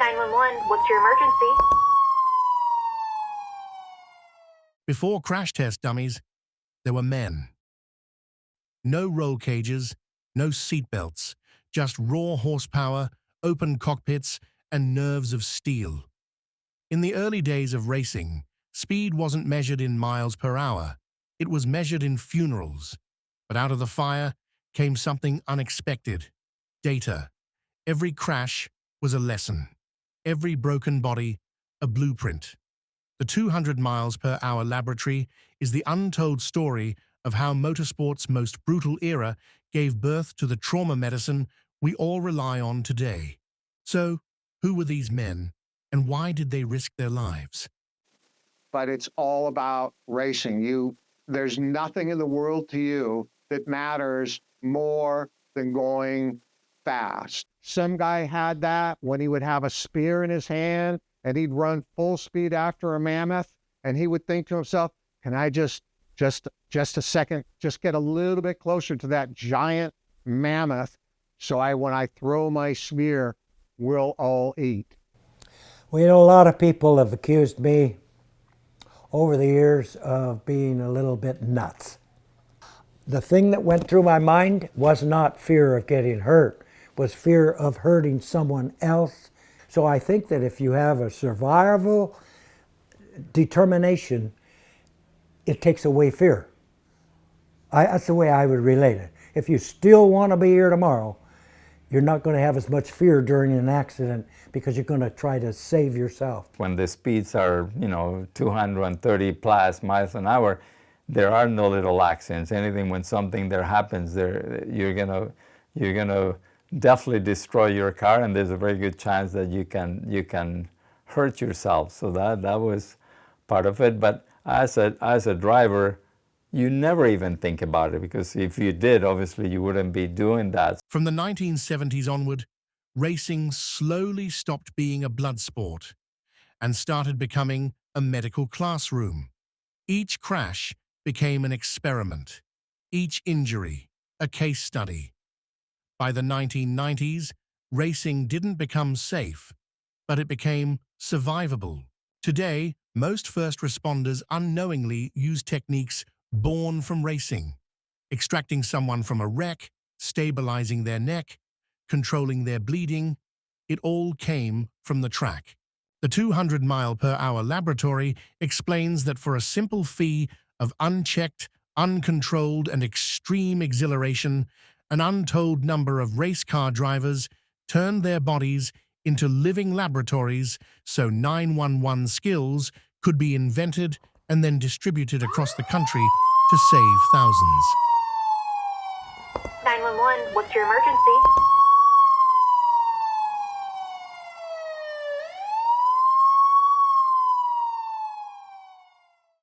911, what's your emergency? Before crash test dummies, there were men. No roll cages, no seatbelts, just raw horsepower, open cockpits, and nerves of steel. In the early days of racing, speed wasn't measured in miles per hour. It was measured in funerals. But out of the fire came something unexpected: data. Every crash was a lesson. Every broken body, a blueprint. The 200 miles per hour laboratory is the untold story of how motorsport's most brutal era gave birth to the trauma medicine we all rely on today. So, who were these men, and why did they risk their lives? But it's all about racing. There's nothing in the world to you that matters more than going fast. Some guy had that when he would have a spear in his hand and he'd run full speed after a mammoth, and he would think to himself, can I just a second, just get a little bit closer to that giant mammoth so when I throw my spear, we'll all eat. Well, you know, a lot of people have accused me over the years of being a little bit nuts. The thing that went through my mind was not fear of getting hurt, was fear of hurting someone else. So I think that if you have a survival determination, it takes away fear. That's the way I would relate it. If you still want to be here tomorrow, you're not going to have as much fear during an accident because you're going to try to save yourself. When the speeds are, 230 plus miles an hour, there are no little accidents. Anything when something there happens, you're gonna definitely destroy your car, and there's a very good chance that you can hurt yourself. So that was part of it. But as a driver, you never even think about it, because if you did, obviously you wouldn't be doing that. From the 1970s onward, racing slowly stopped being a blood sport and started becoming a medical classroom. Each crash became an experiment, each injury a case study. By the 1990s, racing didn't become safe, but it became survivable. Today, most first responders unknowingly use techniques born from racing: extracting someone from a wreck, stabilizing their neck, controlling their bleeding. It all came from the track. The 200 mile per hour laboratory explains that for a simple fee of unchecked, uncontrolled, and extreme exhilaration, an untold number of race car drivers turned their bodies into living laboratories so 911 skills could be invented and then distributed across the country to save thousands. 911, what's your emergency?